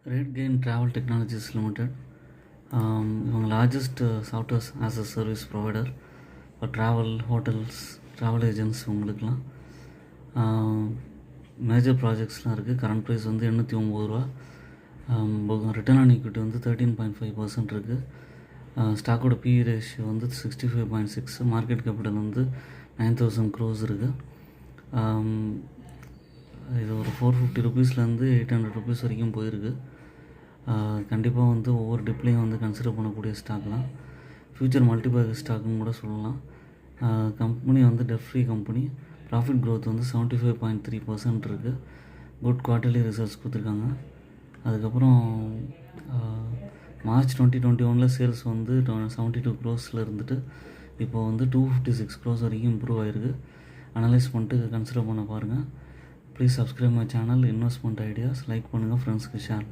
RateGain Travel Technologies Limited. இவங்க largest softwares as a service provider இப்போ travel hotels travel agents உங்களுக்குலாம் major ப்ராஜெக்ட்ஸ்லாம் இருக்குது. கரண்ட் ப்ரைஸ் வந்து 809 ரூபா. ரிட்டர்ன் ஆன் ஈக்விட்டி வந்து 13.5% இருக்குது. ஸ்டாக்கோட PE ரேஷியோ வந்து 65.6. மார்க்கெட் கேபிட்டல் வந்து 9,000 crores இருக்குது. இது ஒரு 450 ருபீஸ்லேருந்து 800 ருபீஸ் வரைக்கும் போயிருக்கு. கண்டிப்பாக வந்து ஒவ்வொரு டிப்லையும் வந்து கன்சிடர் பண்ணக்கூடிய ஸ்டாக் தான். ஃப்யூச்சர் மல்டிபேக்கர் ஸ்டாக்குன்னு கூட சொல்லலாம். கம்பெனி வந்து dead free company. Profit growth வந்து 75.3% இருக்குது. குட் குவார்ட்டர்லி ரிசல்ட்ஸ் கொடுத்துருக்காங்க. அதுக்கப்புறம் மார்ச் 2021 சேல்ஸ் வந்து 72 crores இருந்துட்டு இப்போது வந்து 256 crores வரைக்கும் இம்ப்ரூவ் ஆகிருக்கு. அனலைஸ் பண்ணிட்டு கன்சிடர் பண்ண பாருங்கள். Please subscribe my channel investment ideas. Like பண்ணுங்கள், ஃப்ரெண்ட்ஸ்க்கு ஷேர்